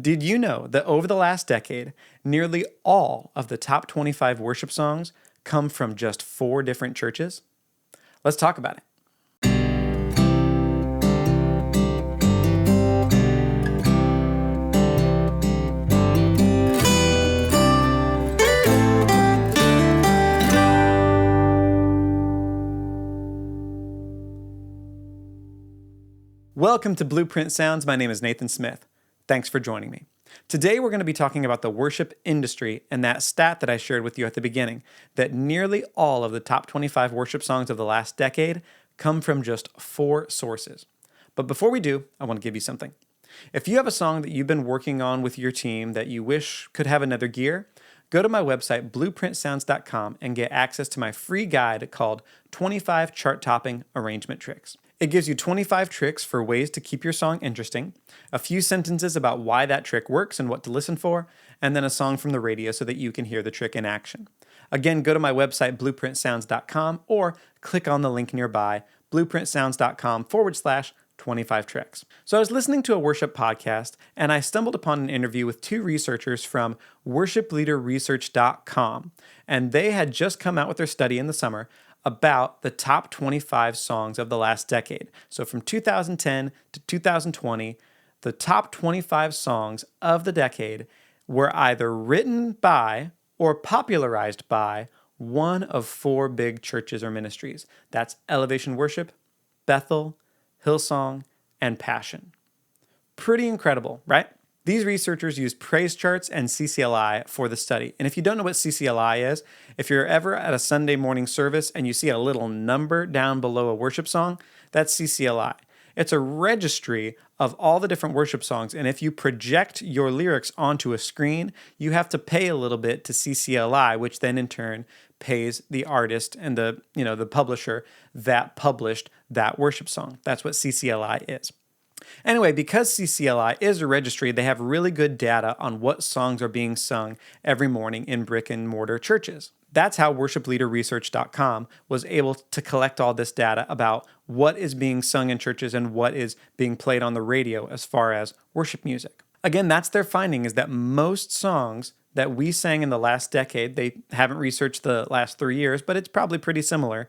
Did you know that over the last decade, nearly all of the top 25 worship songs come from just 4 different churches? Let's talk about it. Welcome to Blueprint Sounds. My name is Nathan Smith. Thanks for joining me. Today we're going to be talking about the worship industry and that stat that I shared with you at the beginning, that nearly all of the top 25 worship songs of the last decade come from just 4 sources. But before we do, I want to give you something. If you have a song that you've been working on with your team that you wish could have another gear, go to my website, blueprintsounds.com, and get access to my free guide called 25 Chart-Topping Arrangement Tricks. It gives you 25 tricks for ways to keep your song interesting, a few sentences about why that trick works and what to listen for, and then a song from the radio so that you can hear the trick in action. Again, go to my website, blueprintsounds.com, or click on the link nearby, blueprintsounds.com/25 tricks. So I was listening to a worship podcast, and I stumbled upon an interview with 2 researchers from worshipleaderresearch.com, and they had just come out with their study in the summer about the top 25 songs of the last decade. So from 2010 to 2020, the top 25 songs of the decade were either written by or popularized by one of 4 big churches or ministries. That's Elevation Worship, Bethel, Hillsong, and Passion. Pretty incredible, right? These researchers used praise charts and CCLI for the study. And if you don't know what CCLI is, if you're ever at a Sunday morning service and you see a little number down below a worship song, that's CCLI. It's a registry of all the different worship songs. And if you project your lyrics onto a screen, you have to pay a little bit to CCLI, which then in turn pays the artist and the publisher that published that worship song. That's what CCLI is. Anyway, because CCLI is a registry, they have really good data on what songs are being sung every morning in brick and mortar churches. That's how worshipleaderresearch.com was able to collect all this data about what is being sung in churches and what is being played on the radio as far as worship music. Again, that's their finding, is that most songs that we sang in the last decade, they haven't researched the last 3 years, but it's probably pretty similar,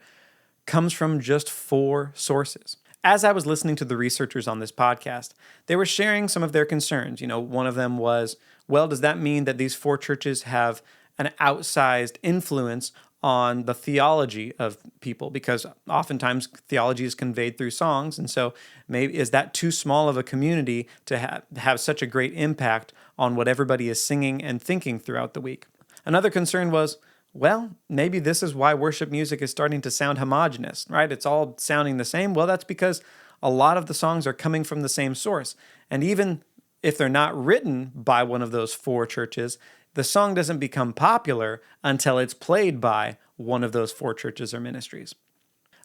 comes from just 4 sources. As I was listening to the researchers on this podcast, they were sharing some of their concerns. One of them was, well, does that mean that these 4 churches have an outsized influence on the theology of people? Because oftentimes theology is conveyed through songs, and so maybe is that too small of a community to have such a great impact on what everybody is singing and thinking throughout the week? Another concern was, well, maybe this is why worship music is starting to sound homogenous, right? It's all sounding the same. Well, that's because a lot of the songs are coming from the same source. And even if they're not written by one of those 4 churches, the song doesn't become popular until it's played by one of those 4 churches or ministries.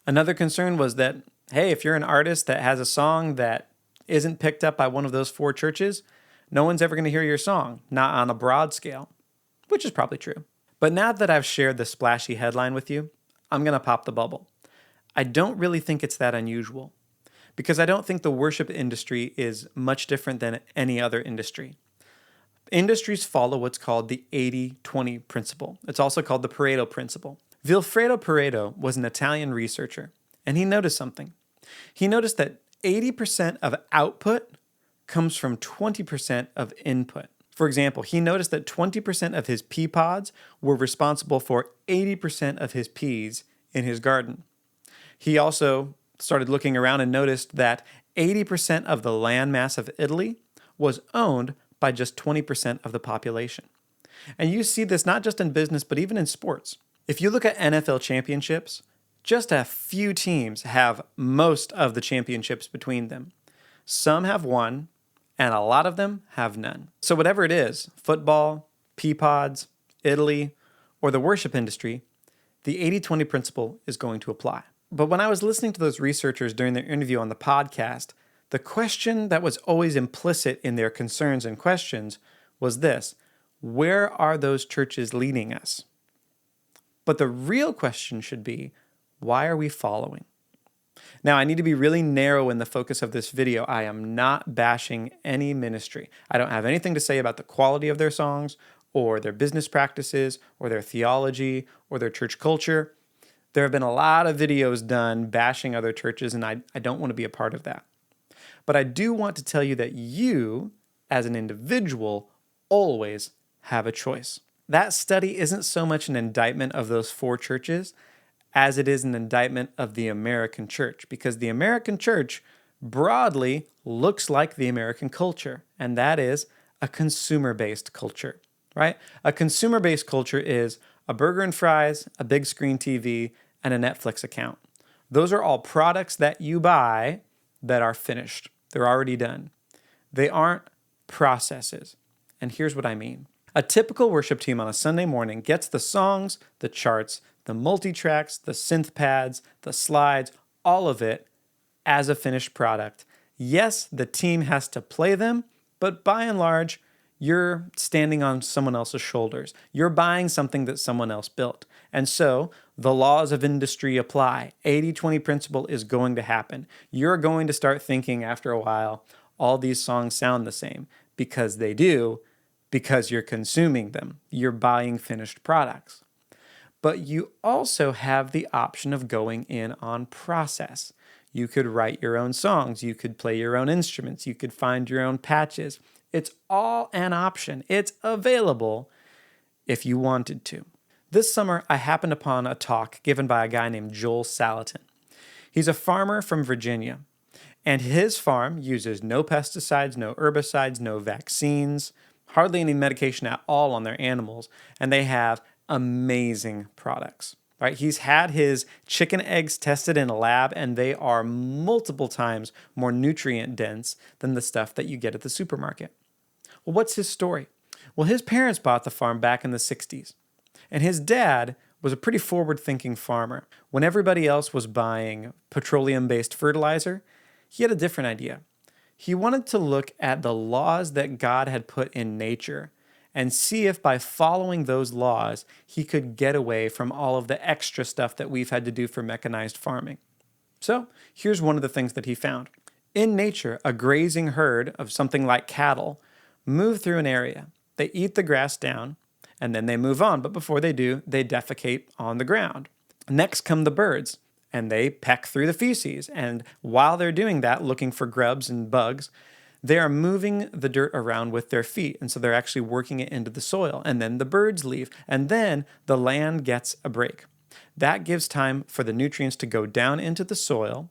Another concern was that, hey, if you're an artist that has a song that isn't picked up by one of those 4 churches, no one's ever going to hear your song, not on a broad scale, which is probably true. But now that I've shared the splashy headline with you, I'm going to pop the bubble. I don't really think it's that unusual, because I don't think the worship industry is much different than any other industry. Industries follow what's called the 80-20 principle. It's also called the Pareto principle. Vilfredo Pareto was an Italian researcher, and he noticed something. He noticed that 80% of output comes from 20% of input. For example, he noticed that 20% of his pea pods were responsible for 80% of his peas in his garden. He also started looking around and noticed that 80% of the landmass of Italy was owned by just 20% of the population. And you see this not just in business, but even in sports. If you look at NFL championships, just a few teams have most of the championships between them. Some have one, and a lot of them have none. So whatever it is, football, pea pods, Italy, or the worship industry, the 80-20 principle is going to apply. But when I was listening to those researchers during their interview on the podcast, the question that was always implicit in their concerns and questions was this: where are those churches leading us? But the real question should be, why are we following? Now, I need to be really narrow in the focus of this video. I am not bashing any ministry. I don't have anything to say about the quality of their songs or their business practices or their theology or their church culture. There have been a lot of videos done bashing other churches, and I don't want to be a part of that. But I do want to tell you that you, as an individual, always have a choice. That study isn't so much an indictment of those 4 churches as it is an indictment of the American church, because the American church broadly looks like the American culture, and that is a consumer-based culture, right? A consumer-based culture is a burger and fries, a big screen TV, and a Netflix account. Those are all products that you buy that are finished. They're already done. They aren't processes. And here's what I mean. A typical worship team on a Sunday morning gets the songs, the charts, the multi-tracks, the synth pads, the slides, all of it as a finished product. Yes, the team has to play them, but by and large, you're standing on someone else's shoulders. You're buying something that someone else built. And so the laws of industry apply. 80-20 principle is going to happen. You're going to start thinking after a while, all these songs sound the same, because they do, because you're consuming them. You're buying finished products. But you also have the option of going in on process. You could write your own songs. You could play your own instruments. You could find your own patches. It's all an option. It's available if you wanted to. This summer, I happened upon a talk given by a guy named Joel Salatin. He's a farmer from Virginia, and his farm uses no pesticides, no herbicides, no vaccines, hardly any medication at all on their animals, and they have amazing products, right? He's had his chicken eggs tested in a lab, and they are multiple times more nutrient dense than the stuff that you get at the supermarket. Well, what's his story? Well, his parents bought the farm back in the 60s, and his dad was a pretty forward-thinking farmer. When everybody else was buying petroleum-based fertilizer, he had a different idea. He wanted to look at the laws that God had put in nature and see if by following those laws, he could get away from all of the extra stuff that we've had to do for mechanized farming. So here's one of the things that he found. In nature, a grazing herd of something like cattle move through an area. They eat the grass down, and then they move on. But before they do, they defecate on the ground. Next come the birds, and they peck through the feces. And while they're doing that, looking for grubs and bugs, they are moving the dirt around with their feet. And so they're actually working it into the soil. And then the birds leave. And then the land gets a break. That gives time for the nutrients to go down into the soil,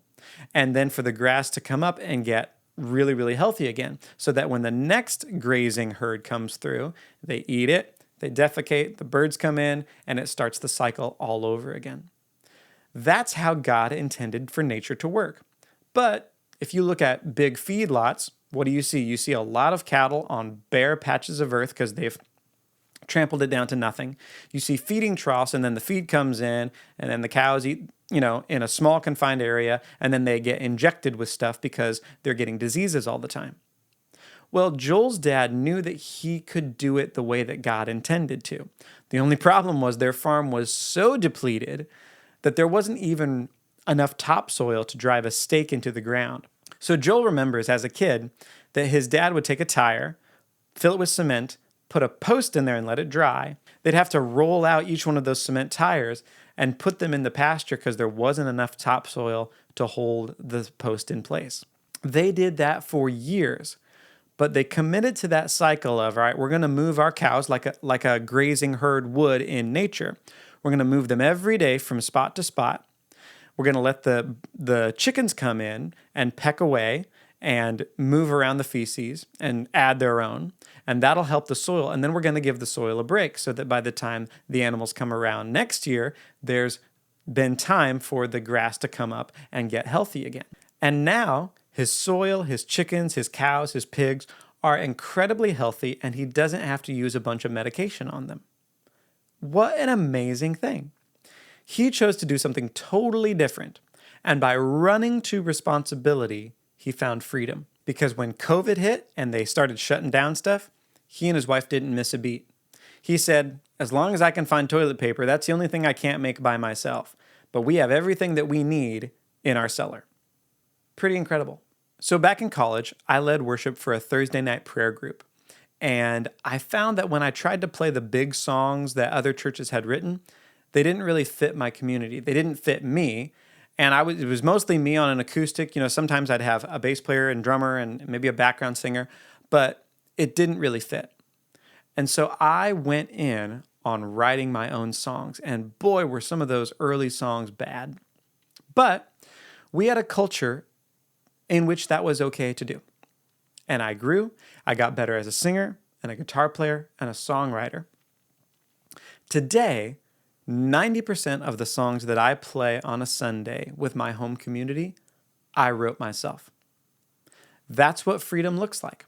and then for the grass to come up and get really, really healthy again. So that when the next grazing herd comes through, they eat it, they defecate, the birds come in, and it starts the cycle all over again. That's how God intended for nature to work. But if you look at big feedlots, what do you see? You see a lot of cattle on bare patches of earth because they've trampled it down to nothing. You see feeding troughs, and then the feed comes in, and then the cows eat, in a small confined area, and then they get injected with stuff because they're getting diseases all the time. Well, Joel's dad knew that he could do it the way that God intended to. The only problem was their farm was so depleted that there wasn't even enough topsoil to drive a stake into the ground. So Joel remembers as a kid that his dad would take a tire, fill it with cement, put a post in there and let it dry. They'd have to roll out each one of those cement tires and put them in the pasture because there wasn't enough topsoil to hold the post in place. They did that for years, but they committed to that cycle of, all right, we're going to move our cows like a grazing herd would in nature. We're going to move them every day from spot to spot. We're going to let the chickens come in and peck away and move around the feces and add their own, and that'll help the soil. And then we're going to give the soil a break so that by the time the animals come around next year, there's been time for the grass to come up and get healthy again. And now his soil, his chickens, his cows, his pigs are incredibly healthy, and he doesn't have to use a bunch of medication on them. What an amazing thing. He chose to do something totally different, and by running to responsibility, he found freedom. Because when COVID hit and they started shutting down stuff, he and his wife didn't miss a beat. He said, as long as I can find toilet paper, that's the only thing I can't make by myself. But we have everything that we need in our cellar. pretty incredible. So back in college, I led worship for a Thursday night prayer group. And I found that when I tried to play the big songs that other churches had written, they didn't really fit my community. They didn't fit me. And it was mostly me on an acoustic. Sometimes I'd have a bass player and drummer and maybe a background singer, but it didn't really fit. And so I went in on writing my own songs. And boy, were some of those early songs bad. But we had a culture in which that was okay to do. And I grew. I got better as a singer and a guitar player and a songwriter. Today, 90% of the songs that I play on a Sunday with my home community, I wrote myself. That's what freedom looks like.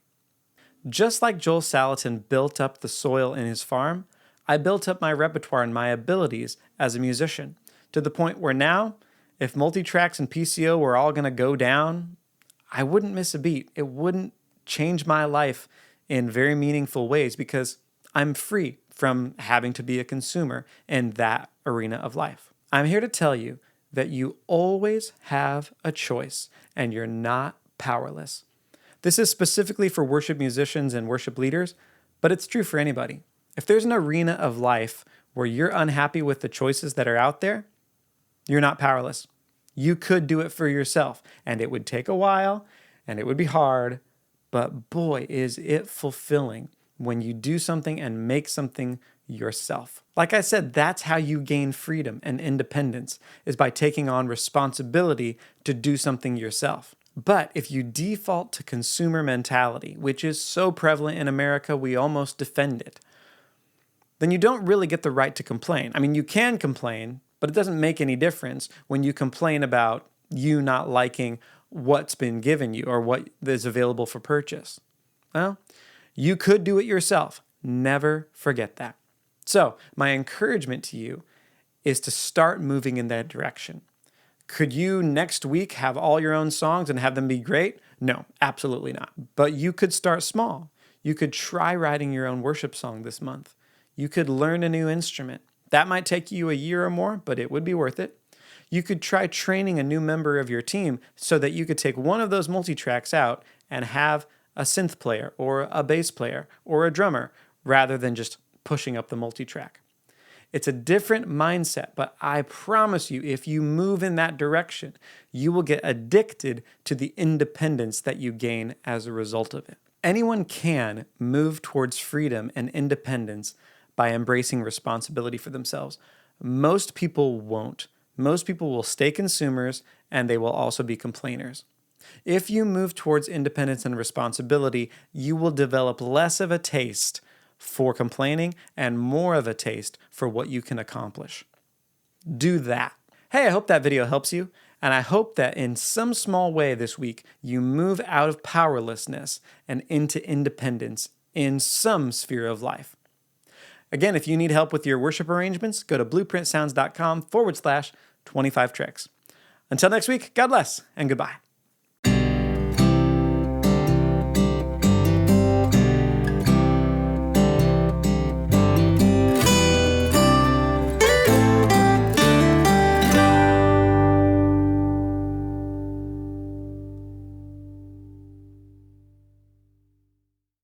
Just like Joel Salatin built up the soil in his farm, I built up my repertoire and my abilities as a musician to the point where now, if multitracks and PCO were all going to go down, I wouldn't miss a beat. It wouldn't change my life in very meaningful ways because I'm free from having to be a consumer in that arena of life. I'm here to tell you that you always have a choice and you're not powerless. This is specifically for worship musicians and worship leaders, but it's true for anybody. If there's an arena of life where you're unhappy with the choices that are out there, you're not powerless. You could do it for yourself, and it would take a while, and it would be hard, but boy, is it fulfilling when you do something and make something yourself. Like I said, that's how you gain freedom and independence, is by taking on responsibility to do something yourself. But if you default to consumer mentality, which is so prevalent in America, we almost defend it, then you don't really get the right to complain. I mean, you can complain, but it doesn't make any difference when you complain about you not liking what's been given you or what is available for purchase. Well, you could do it yourself. Never forget that. So my encouragement to you is to start moving in that direction. Could you next week have all your own songs and have them be great? No, absolutely not. But you could start small. You could try writing your own worship song this month. You could learn a new instrument. That might take you a year or more, but it would be worth it. You could try training a new member of your team so that you could take one of those multi-tracks out and have a synth player or a bass player or a drummer rather than just pushing up the multi-track. It's a different mindset, but I promise you, if you move in that direction, you will get addicted to the independence that you gain as a result of it. Anyone can move towards freedom and independence by embracing responsibility for themselves. Most people won't. Most people will stay consumers and they will also be complainers. If you move towards independence and responsibility, you will develop less of a taste for complaining and more of a taste for what you can accomplish. Do that. Hey, I hope that video helps you, and I hope that in some small way this week, you move out of powerlessness and into independence in some sphere of life. Again, if you need help with your worship arrangements, go to blueprintsounds.com/25 tricks. Until next week, God bless and goodbye.